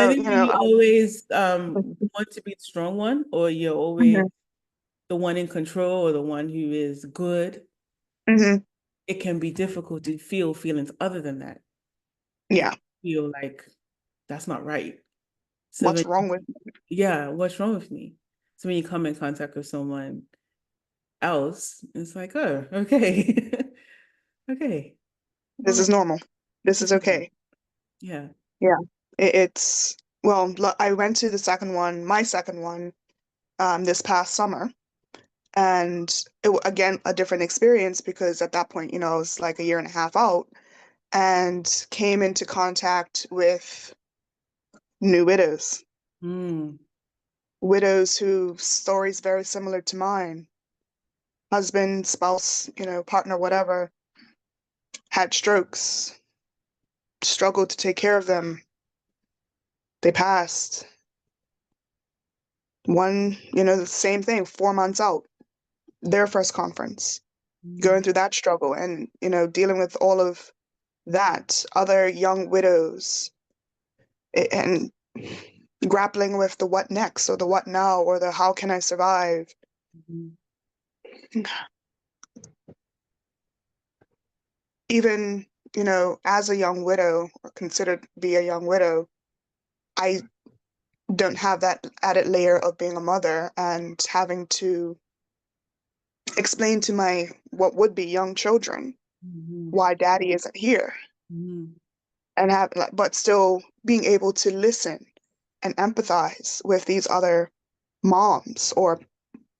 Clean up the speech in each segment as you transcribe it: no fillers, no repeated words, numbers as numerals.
I So, think you always want to be the strong one, or you're always Mhm, the one in control or the one who is good. mhm, It can be difficult to feel feelings other than that. It yeah. can feel like that's not right. So What's when, wrong with yeah, what's wrong with me? So when you come in contact with someone else, it's like, oh, okay. Okay. this Well, is normal? This is okay. yeah. Yeah. It's well, I went to the second one, my second one, this past summer, and again a different experience because at that point, I was like a year and a half out, and came into contact with new widows, Mm. widows whose stories very similar to mine, husband, spouse, partner, whatever, had strokes, struggled to take care of them. They passed. One, the same thing, 4 months out, their first conference, Mm. going through that struggle and, dealing with all of that, other young widows, and grappling with the what next or the what now or the how can I survive. Mm. Even, as a young widow or considered to be a young widow, I don't have that added layer of being a mother and having to explain to my what would be young children Mm. why daddy isn't here, Mm. and but still being able to listen and empathize with these other moms or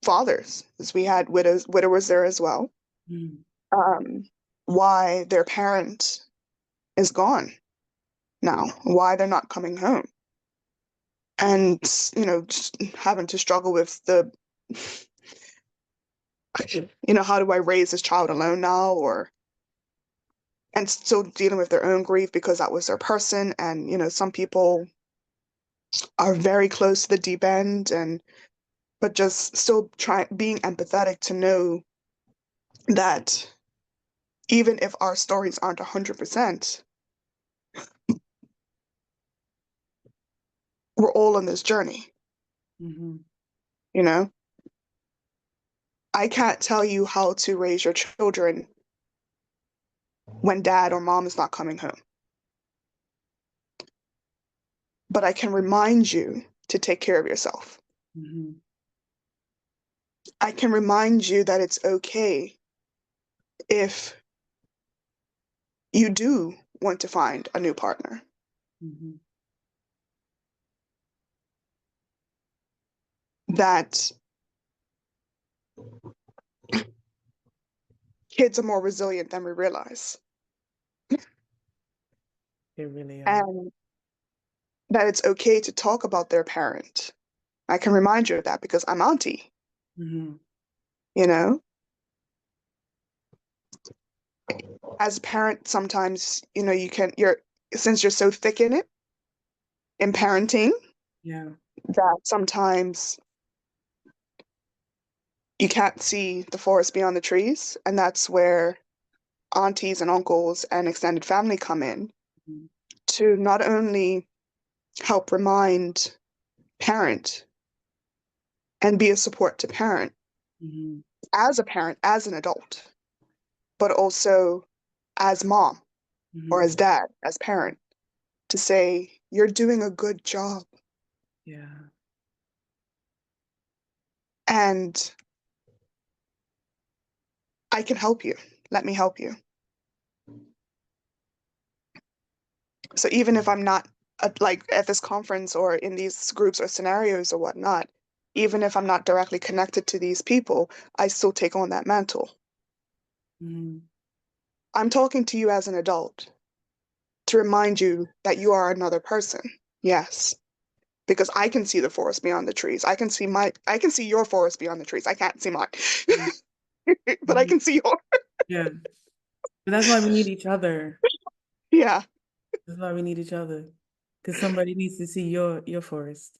fathers, as we had widowers there as well, Mm. um, why their parent is gone now, why they're not coming home, and just having to struggle with the how do I raise this child alone now, or and still dealing with their own grief because that was their person, and some people are very close to the deep end, and but just still being empathetic to know that even if our stories aren't 100%, we're all on this journey. Mm. you know I can't tell you how to raise your children when dad or mom is not coming home, but I can remind you to take care of yourself. Mm. I can remind you that it's okay if you do want to find a new partner, Mm. that kids are more resilient than we realize, They really are. and that it's okay to talk about their parent. I can remind you of that because I'm auntie, Mm. you know? As a parent, sometimes, since you're so thick in parenting, Yeah. that sometimes you can't see the forest beyond the trees. And that's where aunties and uncles and extended family come in Mm. to not only help remind parent and be a support to parent Mm. as a parent, as an adult, but also as mom or Mm. as dad, as parent, to say, you're doing a good job. Yeah. And I can help you. Let me help you. So even if I'm not like at this conference or in these groups or scenarios or whatnot, even if I'm not directly connected to these people, I still take on that mantle. Mm. I'm talking to you as an adult to remind you that you are another person. Yes. Because I can see the forest beyond the trees. I can see your forest beyond the trees. I can't see mine. Mm. But I Mm. can see yours. Yeah. But that's why we need each other. Yeah. That's why we need each other. Because somebody needs to see your forest.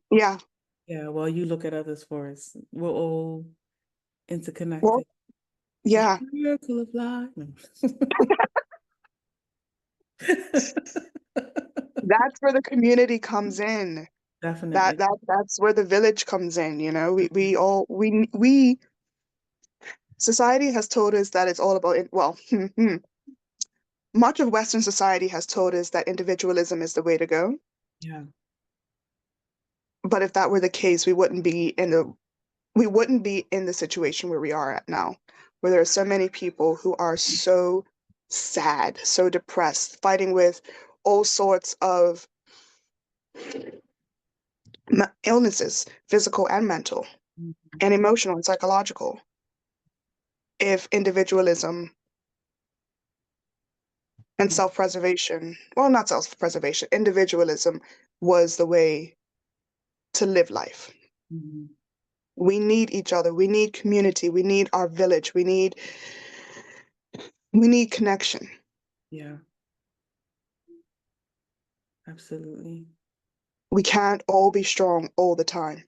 Yeah. Yeah, while you look at others' forests. We're all Well, interconnected. The yeah. miracle of life. No. That's where the community comes in. Definitely. That's where the village comes in, you know. We society has told us that it's all about it. Well, much of Western society has told us that individualism is the way to go. Yeah. But if that were the case, we wouldn't be in the situation where we are at now, where there are so many people who are so sad, so depressed, fighting with all sorts of illnesses, physical and mental, Mhm. and emotional and psychological. If individualism and self-preservation, well, not self-preservation, individualism was the way to live life. Mhm. We need each other. We need community. We need our village. We need connection. Yeah, absolutely. We can't all be strong all the time.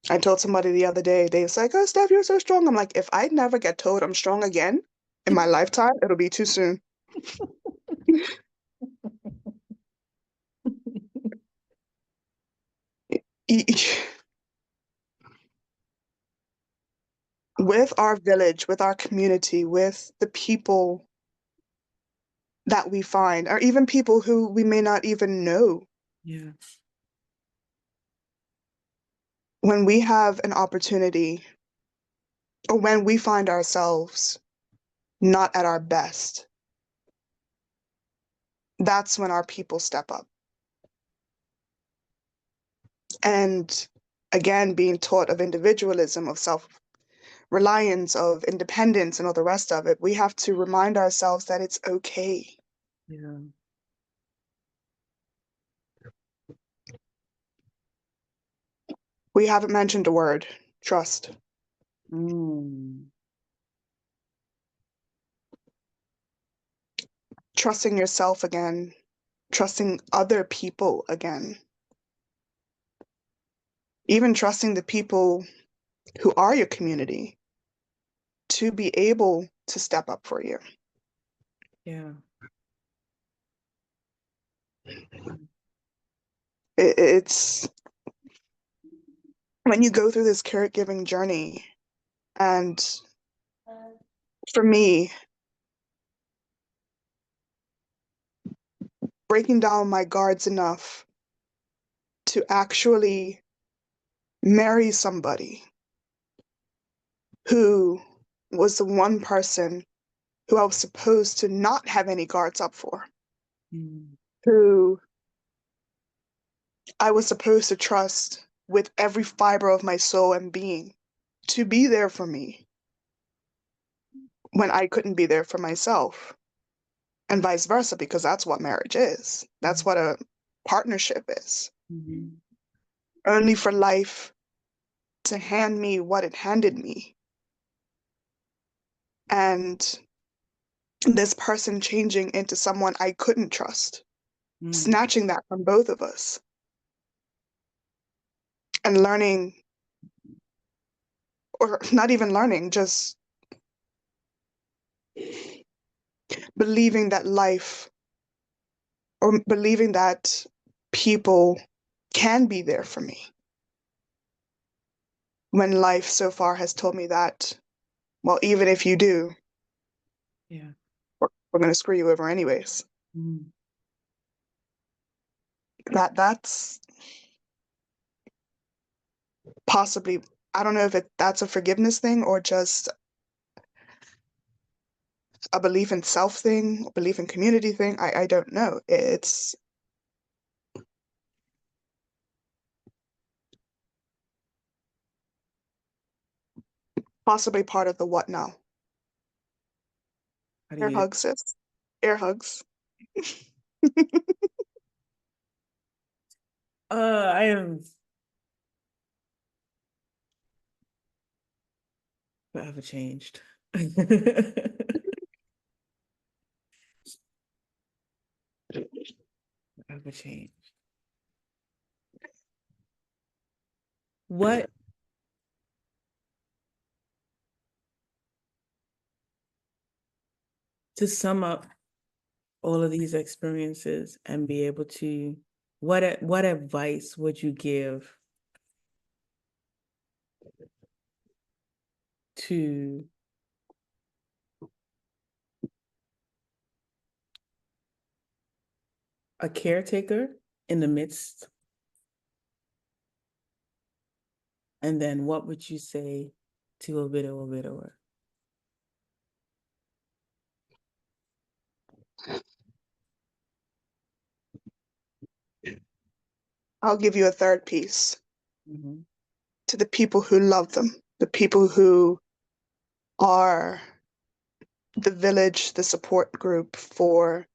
I told somebody the other day, they was like, "Oh, Steph, you're so strong." I'm like, if I never get told I'm strong again in my lifetime, it'll be too soon. With our village, with our community, with the people that we find, or even people who we may not even know, Yeah. when we have an opportunity or when we find ourselves not at our best, that's when our people step up. And again, being taught of individualism, of self reliance, of independence, and all the rest of it, we have to remind ourselves that it's okay. Yeah. We haven't mentioned a word: trust. Mm. Trusting yourself again, trusting other people again, even trusting the people who are your community to be able to step up for you. Yeah. It's when you go through this caregiving journey, and for me, breaking down my guards enough to actually marry somebody who was the one person who I was supposed to not have any guards up for, Mm. who I was supposed to trust with every fiber of my soul and being to be there for me when I couldn't be there for myself, and vice versa, because that's what marriage is. That's what a partnership is. Mhm. Only for life to hand me what it handed me. And this person changing into someone I couldn't trust, Mm. snatching that from both of us, and learning, or not even learning, just believing that life, or believing that people can be there for me when life so far has told me that, well, even if you do, Yeah. we're going to screw you over anyways. Mm. That's possibly, I don't know if that's a forgiveness thing or just a belief in self thing, a belief in community thing. I don't know. It's possibly part of the what now. How do Air you? hugs, sis. Air hugs. I am forever changed. Forever changed. What to sum up all of these experiences and be able to, what advice would you give to a caretaker in the midst? And then what would you say to a widow or widower? I'll give you a third piece. Mm-hmm. To the people who love them, the people who are the village, the support group for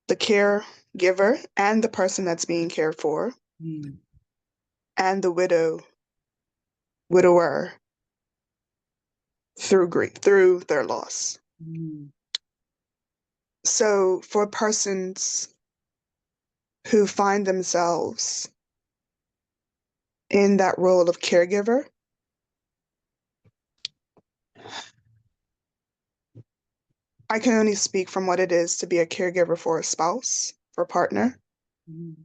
the caregiver and the person that's being cared for, Mm-hmm. and the widower through grief, through their loss. Mm-hmm. So for persons who find themselves in that role of caregiver, I can only speak from what it is to be a caregiver for a spouse, for a partner. Mm-hmm.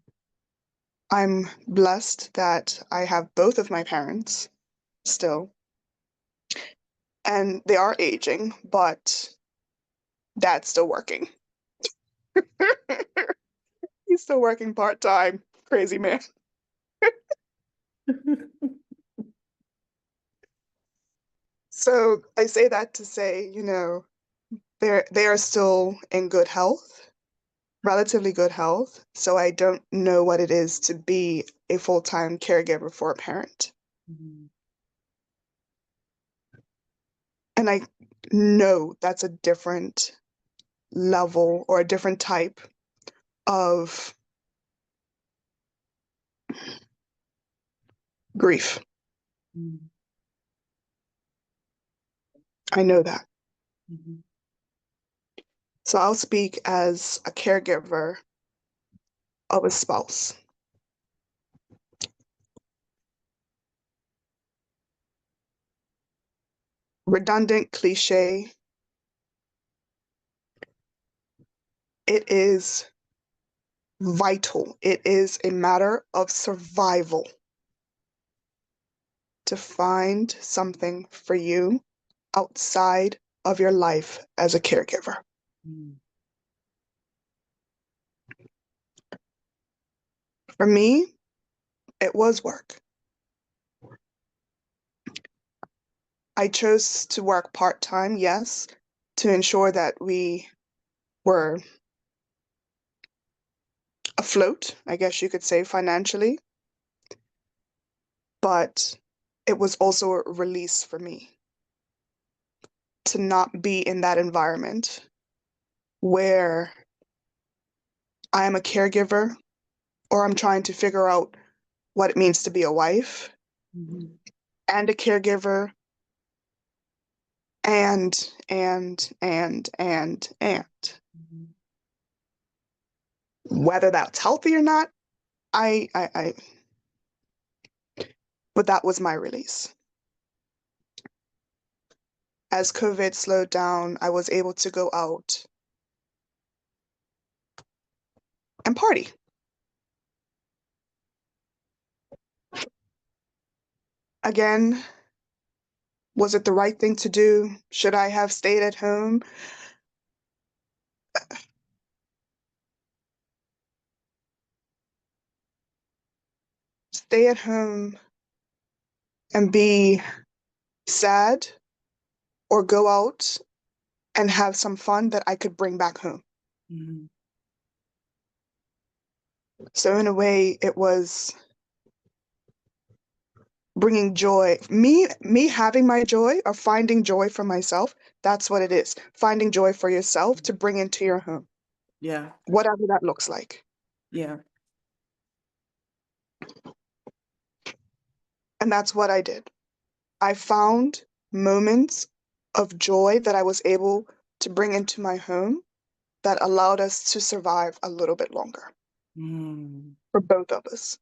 I'm blessed that I have both of my parents still, and they are aging, but dad's still working. He's still working part-time. Crazy man. So I say that to say, they are still in good health, relatively good health. So I don't know what it is to be a full-time caregiver for a parent. Mm-hmm. And I know that's a different level or a different type of grief. Mm-hmm. I know that. Mm-hmm. So I'll speak as a caregiver of a spouse. Redundant cliche, it is vital. It is a matter of survival to find something for you outside of your life as a caregiver. Mm-hmm. For me, it was work. I chose to work part-time, yes, to ensure that we were afloat, I guess you could say, financially, but it was also a release for me to not be in that environment where I am a caregiver or I'm trying to figure out what it means to be a wife Mm-hmm. and a caregiver and Mm-hmm. whether that's healthy or not, I but that was my release. As COVID slowed down, I was able to go out and party. Again, was it the right thing to do? Should I have stayed at home? Stay at home and be sad or go out and have some fun that I could bring back home. Mm-hmm. So in a way, it was bringing joy. Me having my joy or finding joy for myself, that's what it is. Finding joy for yourself to bring into your home, Yeah. whatever that looks like. Yeah. And that's what I did. I found moments of joy that I was able to bring into my home that allowed us to survive a little bit longer Mm-hmm. for both of us.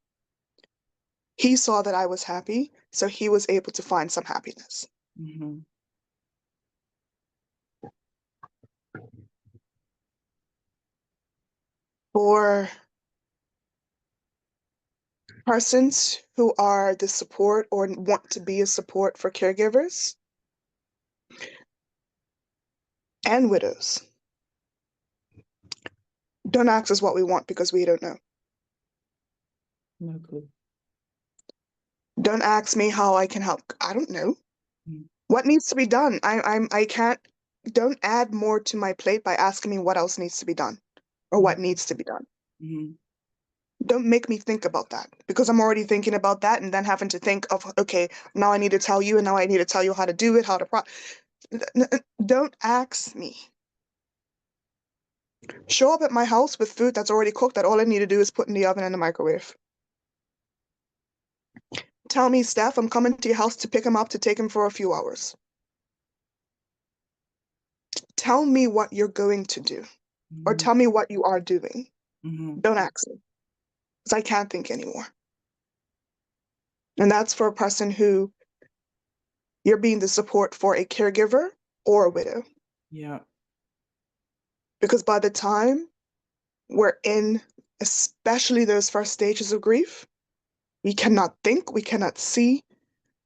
He saw that I was happy, so he was able to find some happiness. Mm-hmm. For persons who are the support or want to be a support for caregivers and widows, don't ask us what we want because we don't know. No clue. Don't ask me how I can help. I don't know. Mm. What needs to be done? I can't. Don't add more to my plate by asking me what else needs to be done or what needs to be done. Mm-hmm. Don't make me think about that because I'm already thinking about that and then having to think of, okay, now I need to tell you and now I need to tell you how to do it, how to don't ask me. Show up at my house with food that's already cooked that all I need to do is put in the oven and the microwave. Tell me, Steph, I'm coming to your house to pick him up to take him for a few hours. Tell me what you're going to do or Mm-hmm. tell me what you are doing. Mm-hmm. Don't ask me because I can't think anymore. And that's for a person who you're being the support for a caregiver or a widow. Yeah. Because by the time we're in, especially those first stages of grief, we cannot think, we cannot see,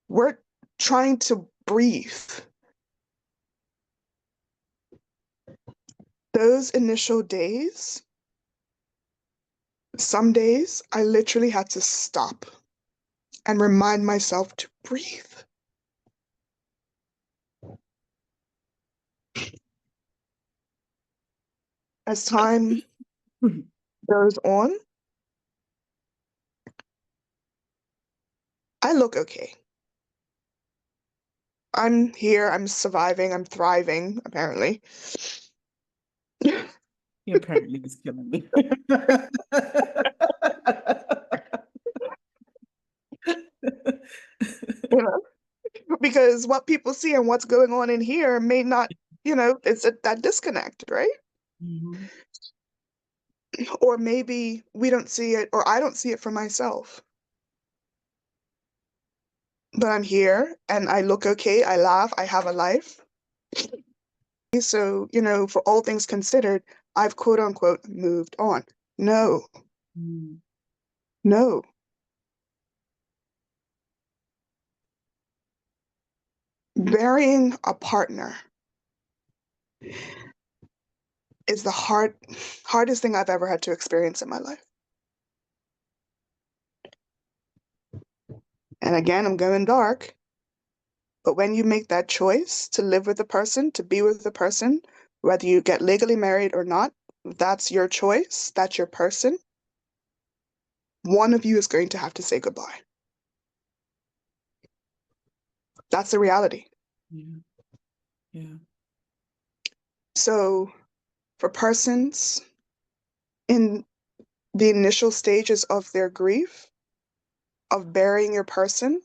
we're trying to breathe. Those initial days, some days I literally had to stop and remind myself to breathe. As time goes on, I look okay. I'm here, I'm surviving, I'm thriving, apparently. He apparently is killing me. You know? Because what people see and what's going on in here may not, it's that disconnect, right? Mm-hmm. Or maybe we don't see it, or I don't see it for myself. But I'm here and I look okay, I laugh, I have a life. So, for all things considered, I've quote unquote moved on. No, Mm-hmm. no. Burying a partner is the hardest thing I've ever had to experience in my life. And again, I'm going dark. But when you make that choice to live with a person, to be with a person, whether you get legally married or not, that's your choice, that's your person. One of you is going to have to say goodbye. That's the reality. Yeah. Yeah. So for persons in the initial stages of their grief, of burying your person,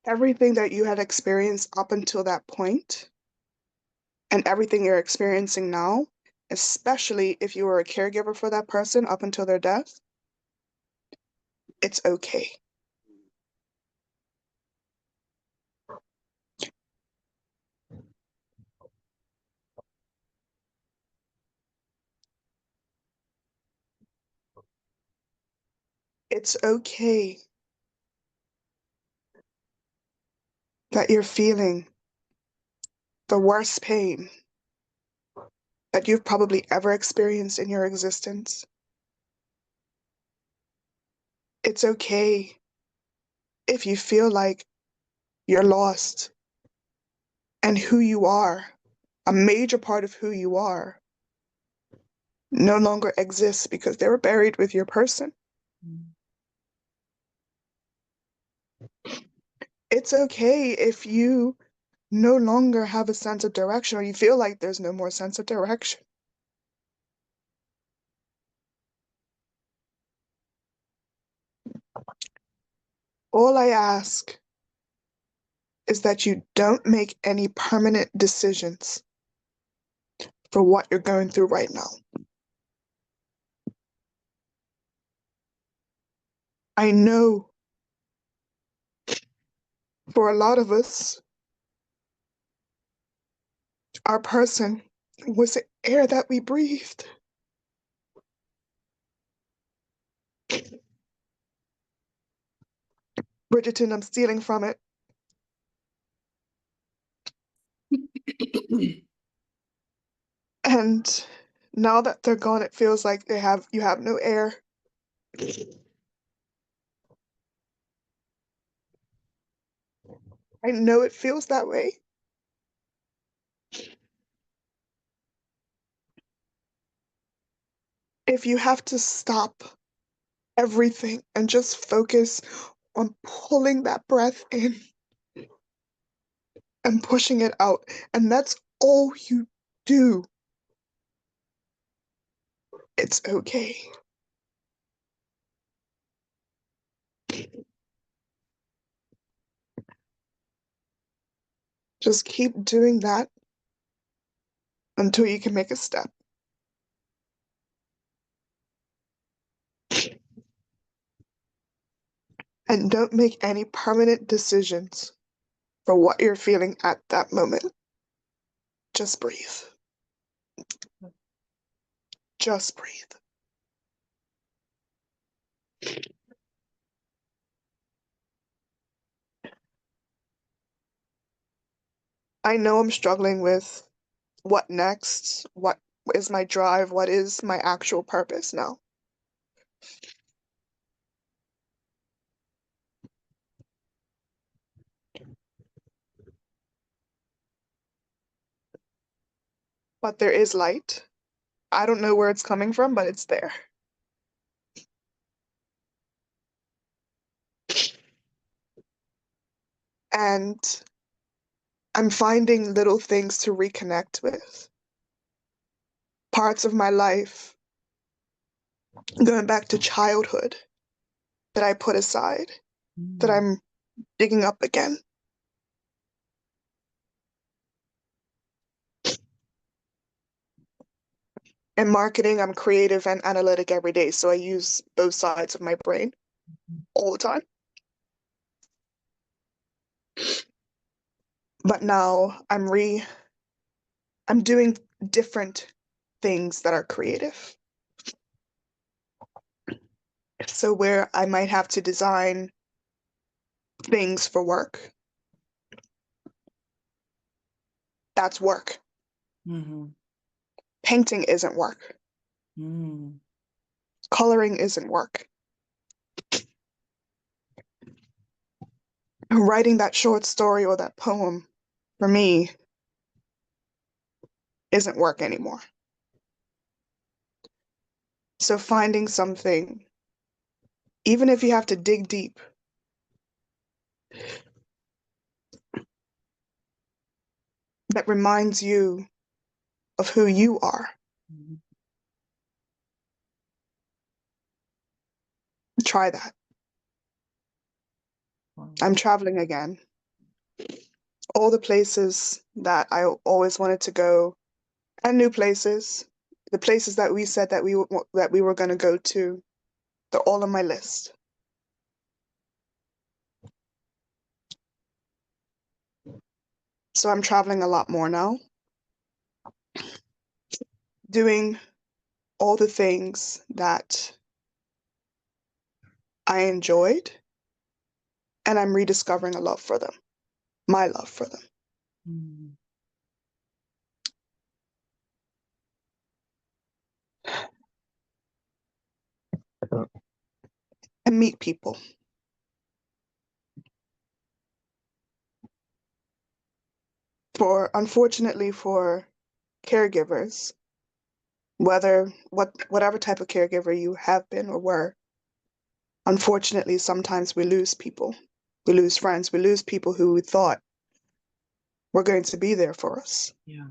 everything that you had experienced up until that point, and everything you're experiencing now, especially if you were a caregiver for that person up until their death, it's okay. It's okay that you're feeling the worst pain that you've probably ever experienced in your existence. It's okay if you feel like you're lost and who you are, a major part of who you are, no longer exists because they were buried with your person. Mm-hmm. It's okay if you no longer have a sense of direction or you feel like there's no more sense of direction. All I ask is that you don't make any permanent decisions for what you're going through right now. I know For a lot of us, our person was the air that we breathed. Bridgerton, I'm stealing from it. And now that they're gone, it feels like you have no air. I know it feels that way. If you have to stop everything and just focus on pulling that breath in and pushing it out, and that's all you do, it's okay. Just keep doing that until you can make a step. And don't make any permanent decisions for what you're feeling at that moment. Just breathe. Just breathe. I know I'm struggling with what next, what is my drive, what is my actual purpose now. But there is light. I don't know where it's coming from, but it's there. And I'm finding little things to reconnect with. Parts of my life, going back to childhood, that I put aside, that I'm digging up again. In marketing, I'm creative and analytic every day, so I use both sides of my brain all the time. But now I'm doing different things that are creative. So where I might have to design things for work, that's work. Mm-hmm. Painting isn't work. Mm-hmm. Coloring isn't work. Writing that short story or that poem, for me, isn't work anymore. So finding something, even if you have to dig deep, that reminds you of who you are, try that. Wow. I'm traveling again. All the places that I always wanted to go, and new places, the places that we said that we were going to go to, they're all on my list. So I'm traveling a lot more now, doing all the things that I enjoyed, and I'm rediscovering a love for them, my love for them. Mm-hmm. And meet people. Unfortunately for caregivers, whatever type of caregiver you have been or were, unfortunately, sometimes we lose people. We lose friends. We lose people who we thought were going to be there for us. Yeah.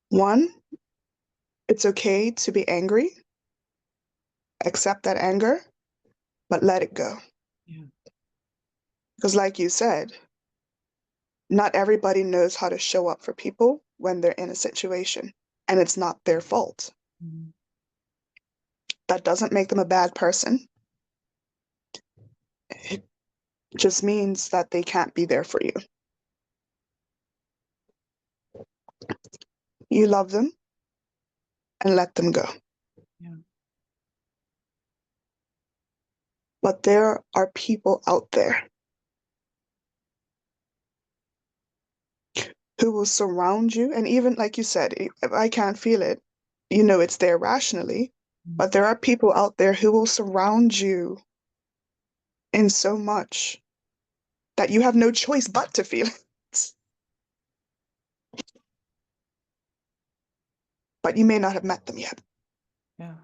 One, it's okay to be angry, accept that anger, but let it go. Yeah. Because like you said, not everybody knows how to show up for people when they're in a situation, and it's not their fault. Mm-hmm. That doesn't make them a bad person. It just means that they can't be there for you. You love them and let them go. Yeah. But there are people out there who will surround you. And even like you said, if I can't feel it, you know it's there rationally. Mm. But there are people out there who will surround you in so much that you have no choice but to feel it. But you may not have met them yet. Yeah.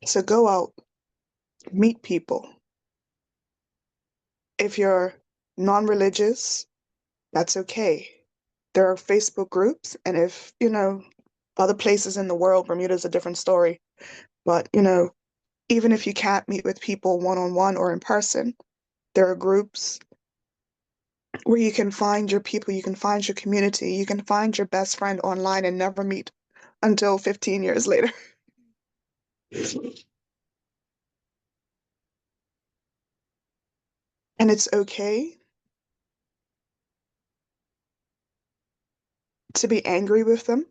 So go out, meet people. If you're non-religious, that's okay. There are Facebook groups, and if, other places in the world, Bermuda's a different story. But, even if you can't meet with people one-on-one or in person, there are groups where you can find your people, you can find your community, you can find your best friend online and never meet until 15 years later. And it's okay to be angry with them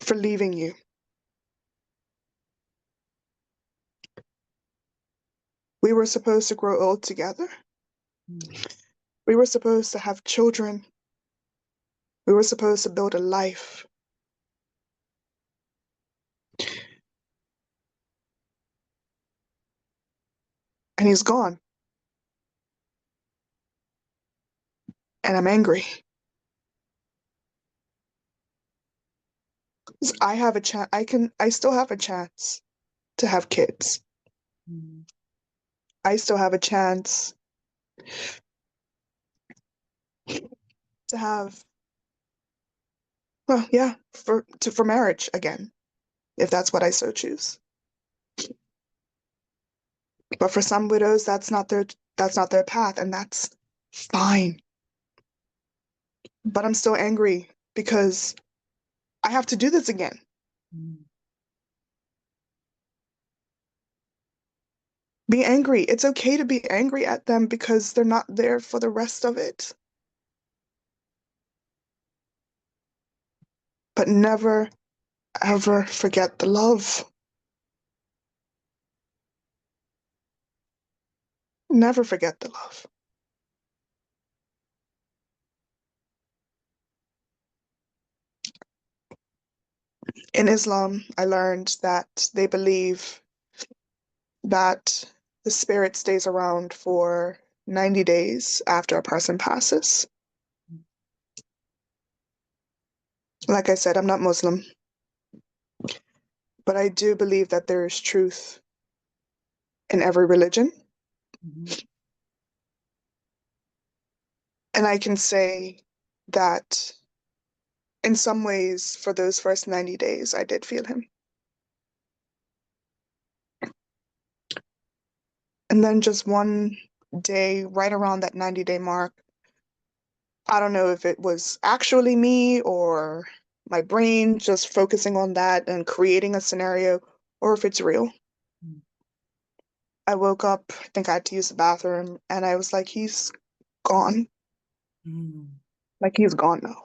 for leaving you. We were supposed to grow old together. Mm. We were supposed to have children. We were supposed to build a life. And he's gone. And I'm angry. I have a chance. I still have a chance to have kids. Mm. I still have a chance to have, well, yeah, for marriage again, if that's what I so choose. But for some widows, that's not their path, and that's fine. But I'm still angry because I have to do this again. Mm. Be angry. It's okay to be angry at them because they're not there for the rest of it. But never, ever forget the love. Never forget the love. In Islam, I learned that they believe that the spirit stays around for 90 days after a person passes. Like I said, I'm not Muslim, but I do believe that there is truth in every religion. Mhm. And I can say that in some ways, for those first 90 days, I did feel him. And then just one day, right around that 90-day mark, I don't know if it was actually me or my brain just focusing on that and creating a scenario, or if it's real. Mm. I woke up, I think I had to use the bathroom, and I was like, he's gone. Mm. Like, he's gone now.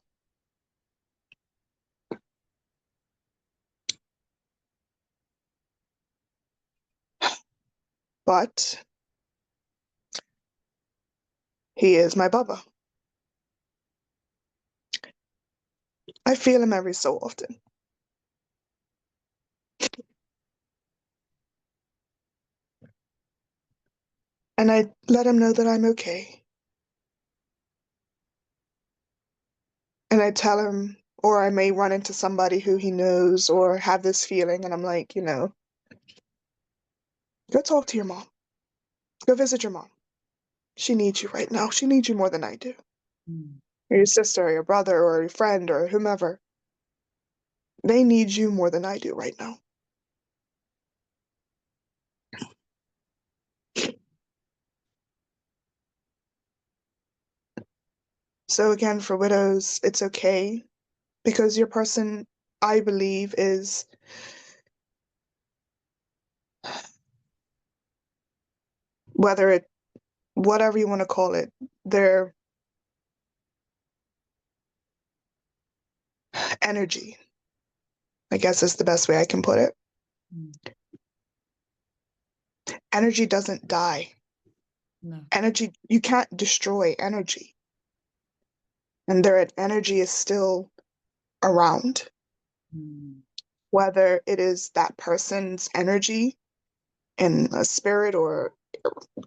But he is my Bubba. I feel him every so often. And I let him know that I'm okay. And I tell him, or I may run into somebody who he knows or have this feeling, and I'm like, go talk to your mom. Go visit your mom. She needs you right now. She needs you more than I do. Mm. Or your sister, or your brother, or your friend, or whomever. They need you more than I do right now. So again, for widows, it's okay because your person, I believe, is whatever you want to call it, their energy, I guess is the best way I can put it. Mm. Energy doesn't die. No. Energy, you can't destroy energy. And their energy is still around. Mm. Whether it is that person's energy in a spirit or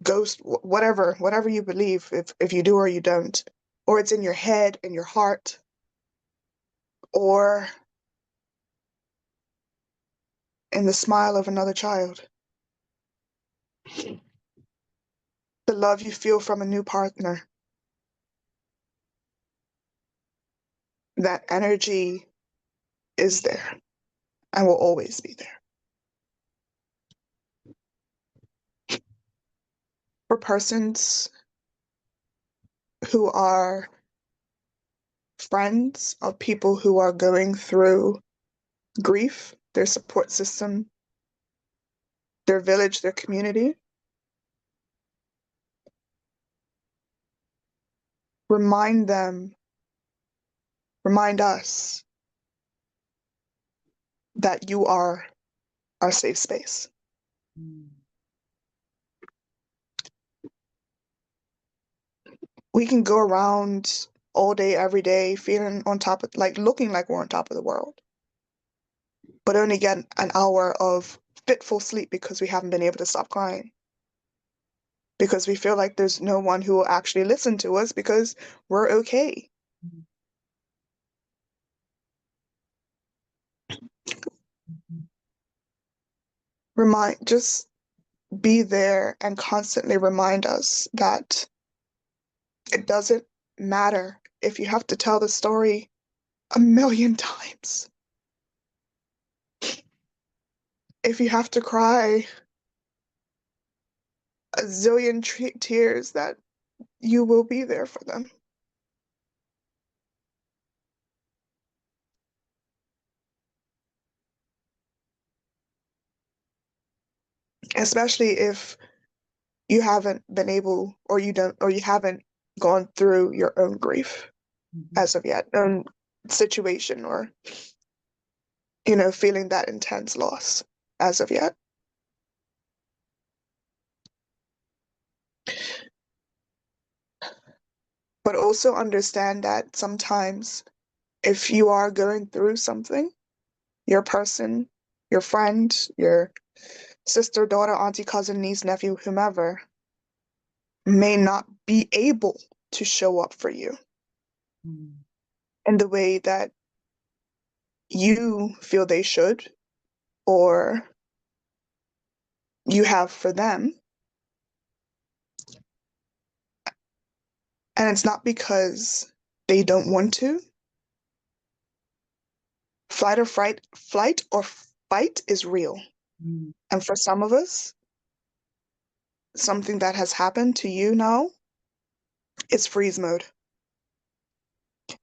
ghost, whatever you believe, if you do or you don't, or it's in your head, in your heart, or in the smile of another child, the love you feel from a new partner, that energy is there and will always be there. For persons who are friends of people who are going through grief, their support system, their village, their community, remind them, remind us that you are our safe space. Mm. We can go around all day, every day, feeling on top of, like looking like we're on top of the world, but only get an hour of fitful sleep because we haven't been able to stop crying. Because we feel like there's no one who will actually listen to us because we're okay. Mm. Just be there and constantly remind us that it doesn't matter if you have to tell the story a million times. If you have to cry a zillion tears, that you will be there for them. Especially if you haven't been able, or you haven't gone through your own grief Mhm. as of yet, own situation, or, feeling that intense loss as of yet. But also understand that sometimes if you are going through something, your person, your friend, your sister, daughter, auntie, cousin, niece, nephew, whomever, may not be able to show up for you Mm. in the way that you feel they should, or you have for them. And it's not because they don't want to. Flight or fight is real. Mm. And for some of us, something that has happened to you now, it's freeze mode.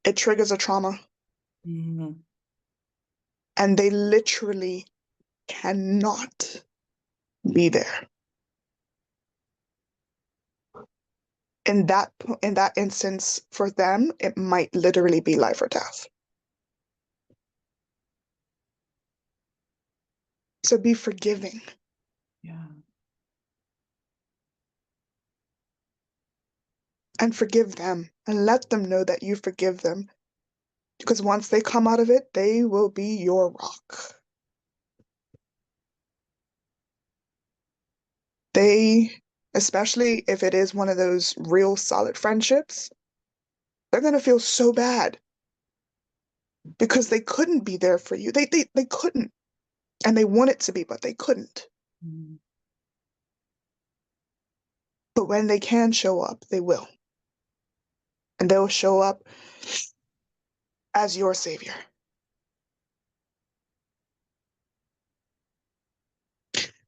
It triggers a trauma. Mm. And they literally cannot be there. In that instance, for them, it might literally be life or death. So be forgiving. Yeah. And forgive them and let them know that you forgive them. Because once they come out of it, they will be your rock. They, especially if it is one of those real solid friendships, they're going to feel so bad because they couldn't be there for you. They couldn't. And they wanted to be, but they couldn't. Mm. But when they can show up, they will. And they'll show up as your savior.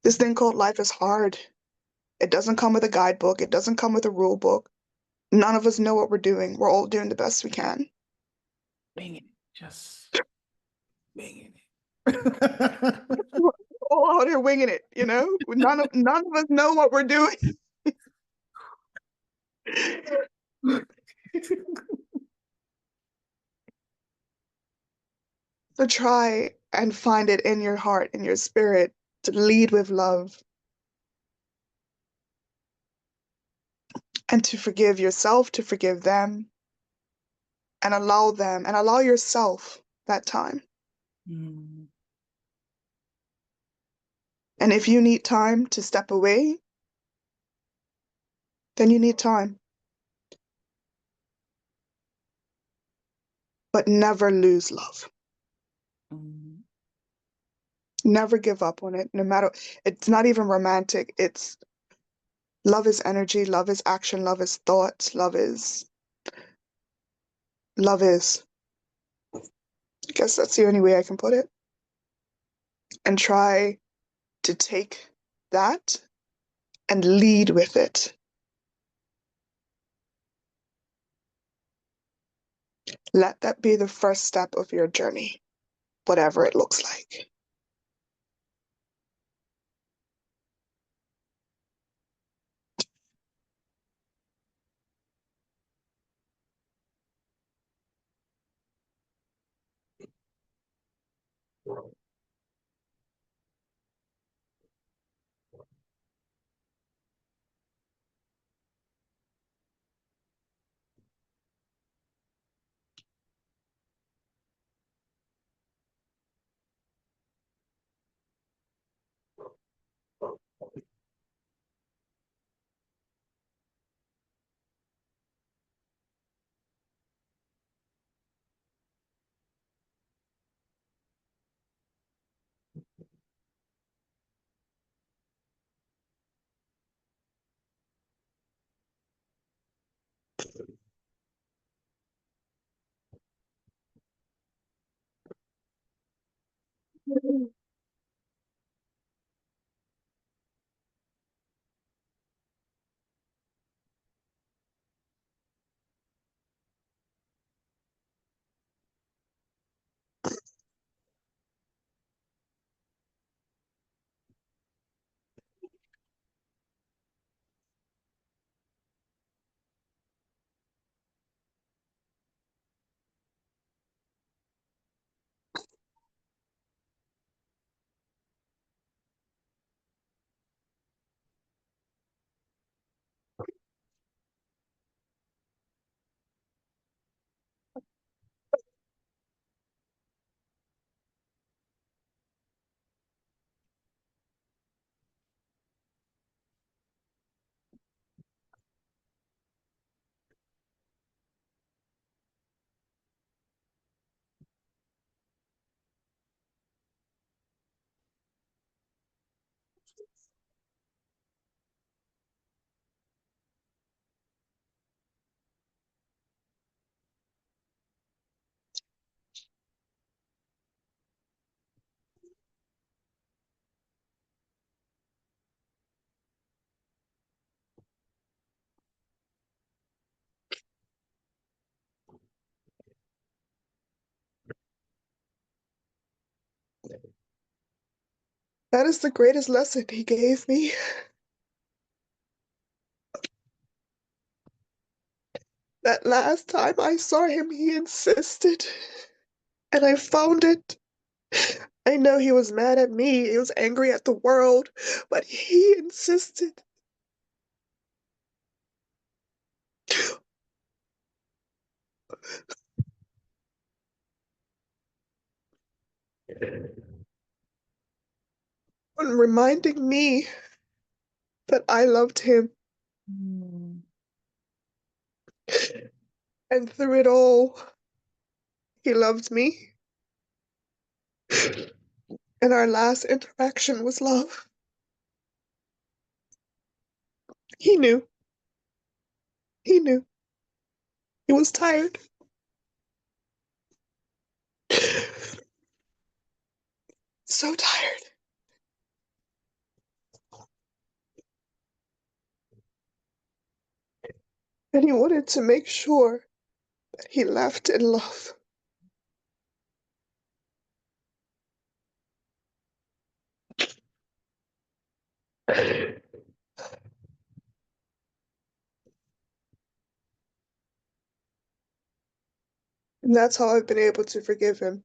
This thing called life is hard. It doesn't come with a guidebook. It doesn't come with a rule book. None of us know what we're doing. We're all doing the best we can. Winging it. Just winging it. We're all out here winging it, None of us know what we're doing. So try and find it in your heart, in your spirit, to lead with love and to forgive yourself, to forgive them, and allow them and allow yourself that time. Mm. And if you need time to step away, then you need time. But never lose love. Mm. Never give up on it, no matter, it's not even romantic. It's love is energy, love is action, love is thought, love is. I guess that's the only way I can put it. And try to take that and lead with it. Let that be the first step of your journey, whatever it looks like. That is the greatest lesson he gave me. That last time I saw him, he insisted, and I found it. I know he was mad at me, he was angry at the world, but he insisted. On reminding me that I loved him. Mm. And through it all, he loved me. And our last interaction was love. He knew. He knew. He was tired. So tired. And he wanted to make sure that he left in love. And that's how I've been able to forgive him.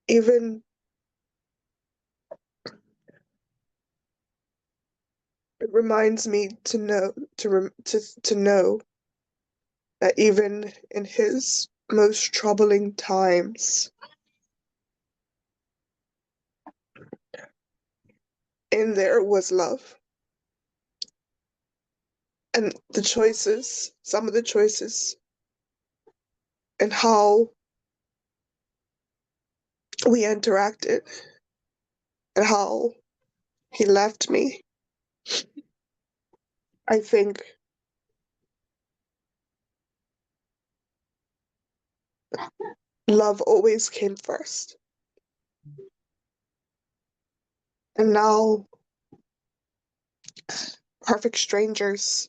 Even it reminds me to know to know that even in his most troubling times, in there was love. And the choices, some of the choices, and how we interacted, and how he left me, I think love always came first. And now, perfect strangers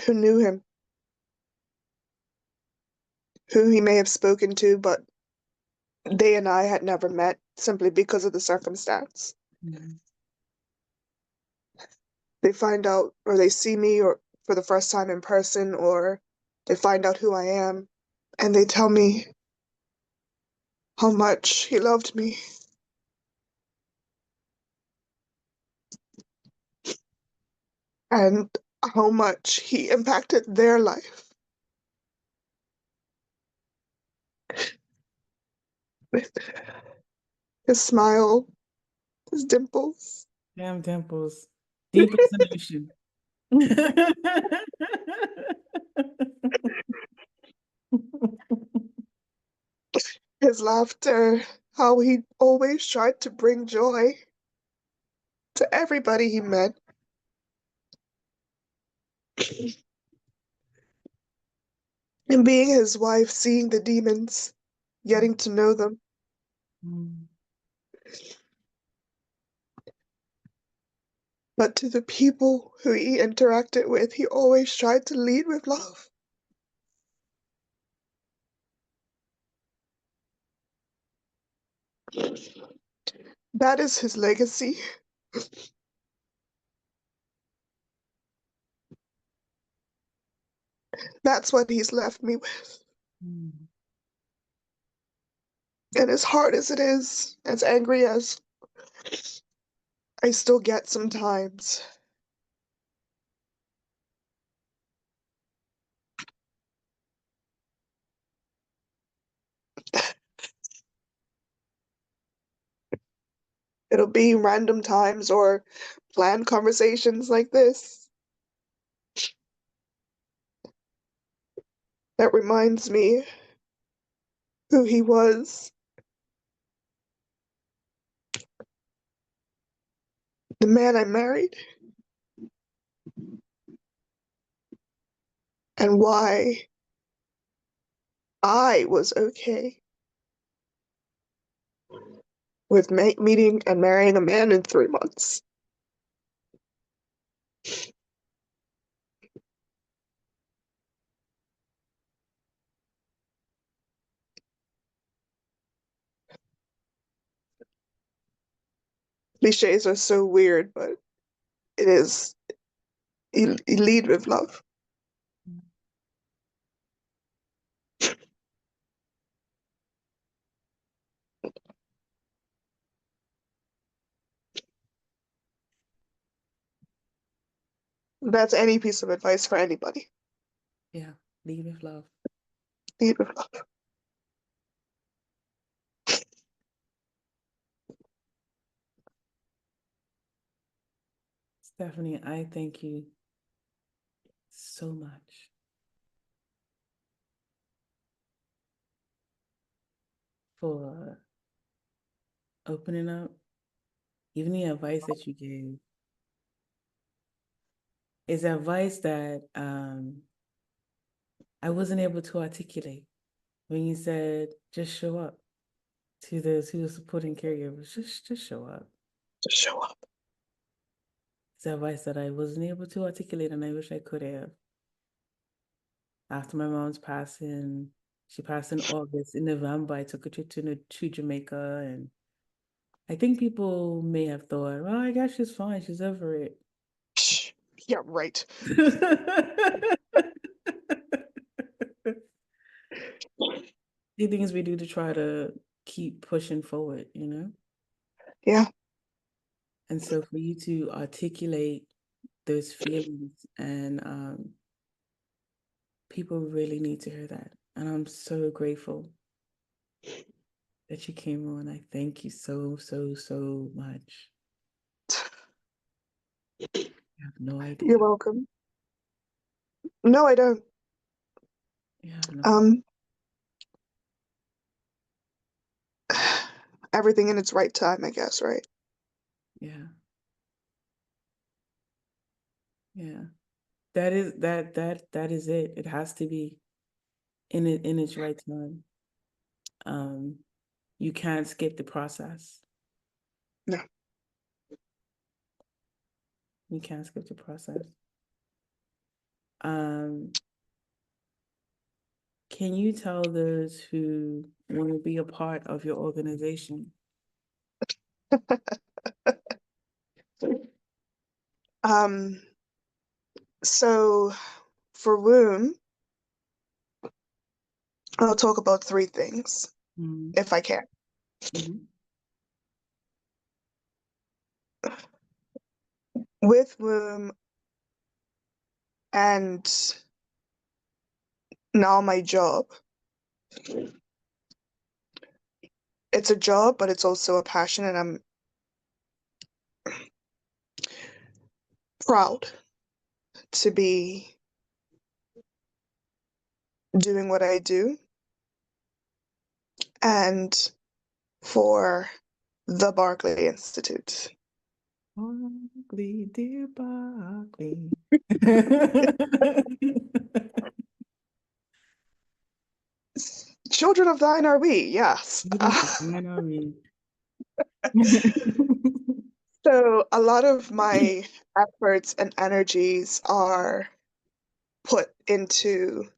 who knew him, who he may have spoken to, but they and I had never met simply because of the circumstance. Mhm. They find out or they see me or for the first time in person, or they find out who I am and they tell me how much he loved me and how much he impacted their life. His smile, his dimples, Damn dimples. Deep as an ocean. his laughter, how he always tried to bring joy to everybody he met. And being his wife, seeing the demons, getting to know them. Mm. But to the people who he interacted with, he always tried to lead with love. That is his legacy. That's what he's left me with. Mm. And as hard as it is, as angry as I still get sometimes, it'll be random times or planned conversations like this that reminds me who he was, the man I married, and why I was okay with meeting and marrying a man in 3 months. Cliches are so weird, but it is. You lead with love. That's any piece of advice for anybody. Yeah, lead with love. Lead with love. Stephanie, I thank you so much for opening up, even the advice that you gave is advice that I wasn't able to articulate when you said just show up to those who are supporting caregivers. Just show up. Just show up. It's advice that I wasn't able to articulate and I wish I could have. after my mom's passing. She passed in August. In November, I took a trip to Jamaica, and I think people may have thought, well, I guess she's fine. She's over it. Yeah, right. The things we do to try to keep pushing forward, Yeah. And so for you to articulate those feelings and people really need to hear that. And I'm so grateful that you came on. I thank you so, so, so much. You have no You're idea. welcome. No, I don't. You have no idea. Um, everything in its right time, I guess, right? Yeah. Yeah. That is it. It has to be in its right time. Um, you can't skip the process. No. You can't skip the process. Um, can you tell those who want to be a part of your organization? Um, so for womb, I'll talk about three things, Mm-hmm. if I can. Mm-hmm. With womb and now my job, it's a job, but it's also a passion, and I'm proud to be doing what I do and for the Barclay Institute. Barkley, dear Barkley. Children of thine are we, yes. You don't know me. So a lot of my efforts and energies are put into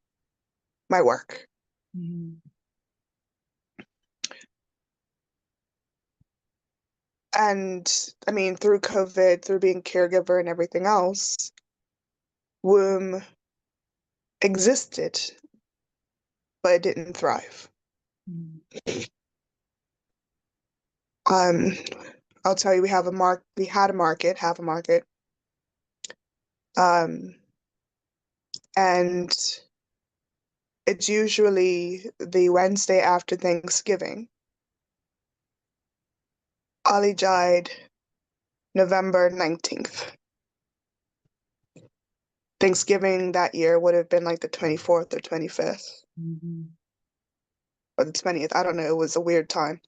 my work. Mhm. And I mean, through COVID, through being caregiver and everything else, womb existed, but it didn't thrive. Mhm. Um, I'll tell you, we had a market, have a market. Um, and it's usually the Wednesday after Thanksgiving. Ali died November 19th. Thanksgiving that year would have been like the 24th or 25th Mhm. or the 20th. I don't know. It was a weird time,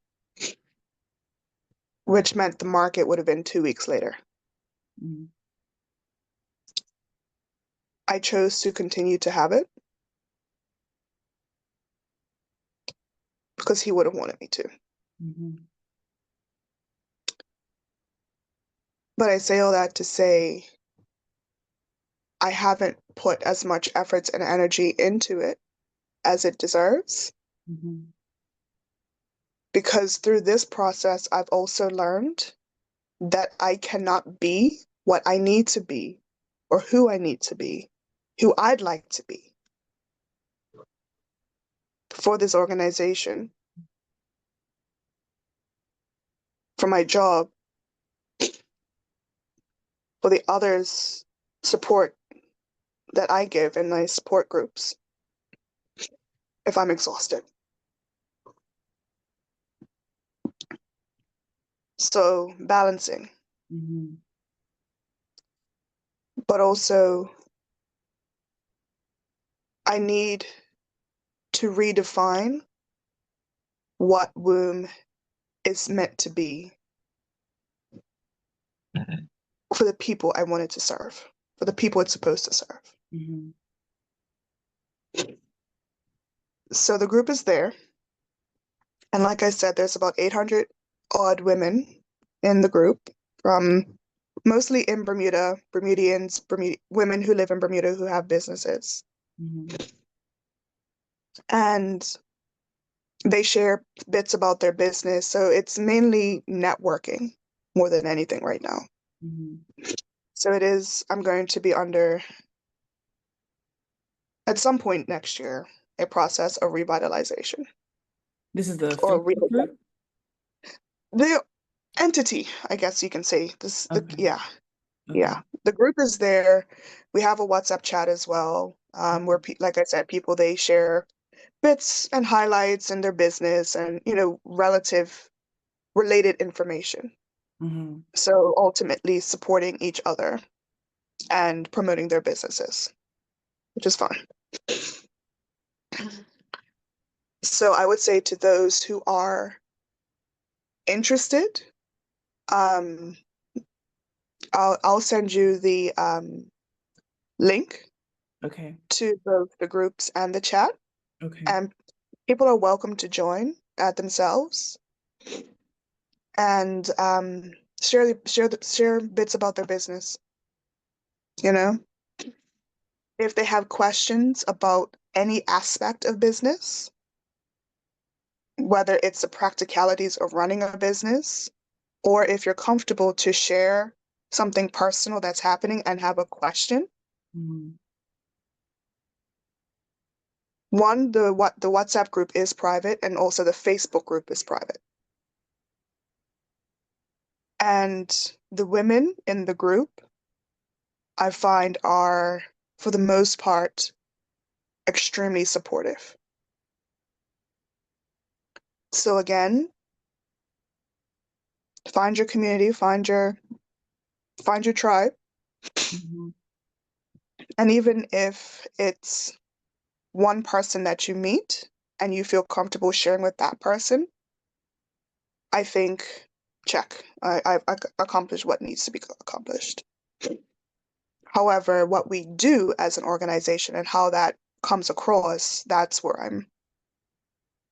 which meant the market would have been 2 weeks later. Mhm. I chose to continue to have it because he would have wanted me to. Mhm. But I say all that to say I haven't put as much efforts and energy into it as it deserves Mhm. because through this process, I've also learned that I cannot be what I need to be or who I need to be, who I'd like to be for this organization, for my job, for the others' support that I give in my support groups if I'm exhausted. So balancing, Mhm. but also I need to redefine what womb is meant to be for the people I want it to serve, for the people it's supposed to serve. Mhm. So the group is there. And like I said, there's about 800 odd women in the group from mostly in Bermuda, Bermudians, women who live in Bermuda who have businesses. Mhm. and they share bits about their business. So it's mainly networking more than anything right now. Mhm. So it is, I'm going to be under, at some point next year, a process of revitalization This is the or Facebook group? the entity, I guess you can say. Okay. Yeah, Okay. yeah. The group is there. We have a WhatsApp chat as well, where, like I said, people, they share bits and highlights in their business and, relative related information. Mm-hmm. So ultimately supporting each other and promoting their businesses, which is fun. So I would say to those who are interested, um, I'll send you the link Okay. to both the groups and the chat, Okay. and people are welcome to join themselves and share bits about their business. You know, if they have questions about any aspect of business, whether it's the practicalities of running a business, or if you're comfortable to share something personal that's happening and have a question. Mm-hmm. One, the WhatsApp group is private, and also the Facebook group is private. And the women in the group, I find, are, for the most part, extremely supportive. So again, find your community, find your tribe, Mm-hmm. and even if it's one person that you meet and you feel comfortable sharing with that person, I think, check. I've accomplished what needs to be accomplished. However, what we do as an organization and how that comes across, that's where I'm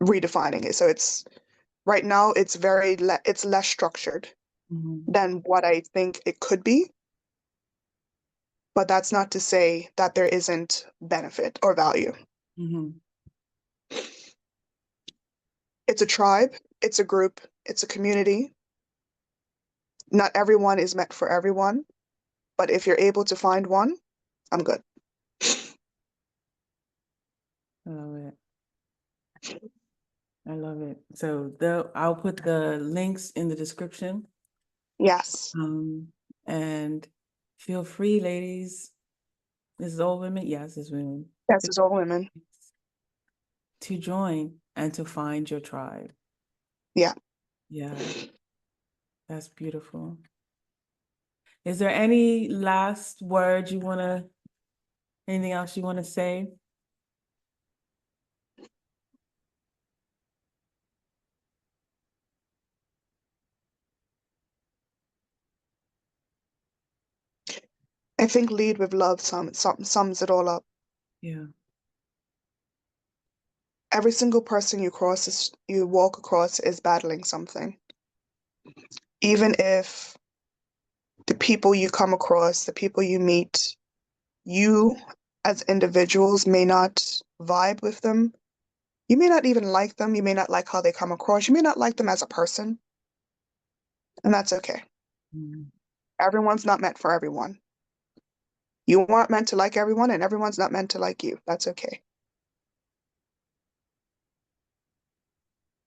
redefining it. So it's right now it's it's less structured Mm-hmm. than what I think it could be, but that's not to say that there isn't benefit or value. Mm-hmm. It's a tribe, it's a group, it's a community. Not everyone is meant for everyone, but if you're able to find one, I'm good. I love it. I love it. So I'll put the links in the description. Yes. Um, and feel free, ladies. This is all women. Yes, it's women. Yes, it's all women. To join and to find your tribe. Yeah. Yeah, that's beautiful. Is there any last words anything else you want to say? I think lead with love sums it all up. Yeah. Every single person you walk across is battling something. Even if the people you come across, the people you meet, you as individuals may not vibe with them. You may not even like them. You may not like how they come across. You may not like them as a person. And that's okay. Mm-hmm. Everyone's not meant for everyone. You aren't meant to like everyone, and everyone's not meant to like you. That's okay.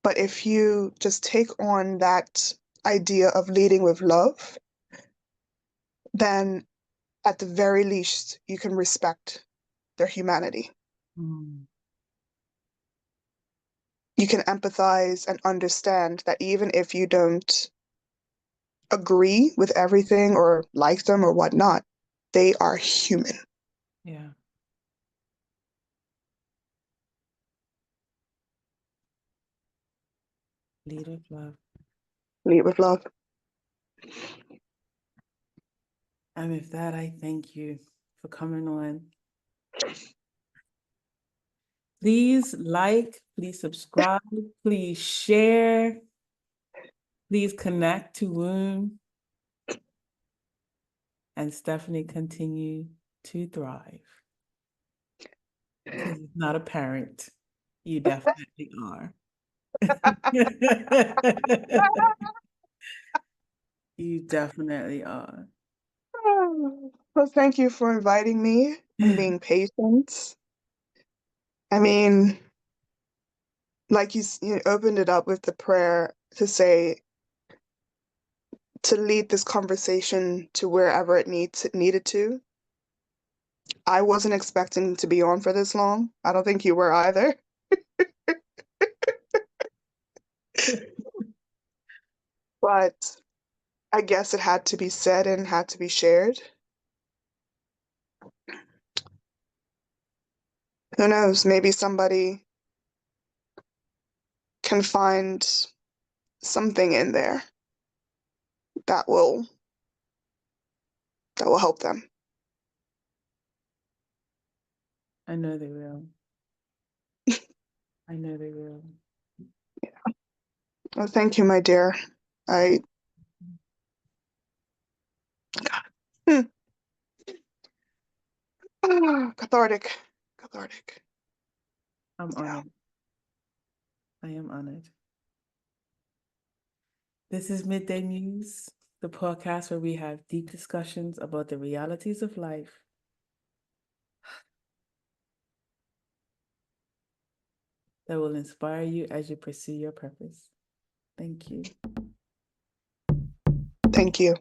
But if you just take on that idea of leading with love, then at the very least, you can respect their humanity. Mm-hmm. You can empathize and understand that even if you don't agree with everything or like them or whatnot, they are human. Yeah. Lead with love. Lead with love. And with that, I thank you for coming on. Please like, please subscribe, please share, please connect to Wound, and Stephanie continue to thrive because it's not apparent. You definitely are. You definitely are. Well, thank you for inviting me and being patient. I mean, like you opened it up with the prayer to say, to lead this conversation to wherever it needed to. I wasn't expecting to be on for this long. I don't think you were either. But I guess it had to be said and had to be shared. Who knows? Maybe somebody can find something in there that will help them. I know they will. I know they will. Well, thank you, my dear. I hmm. Cathartic. Cathartic. I'm Yeah. honored. I am honored. This is Midday Muse, the podcast where we have deep discussions about the realities of life that will inspire you as you pursue your purpose. Thank you. Thank you.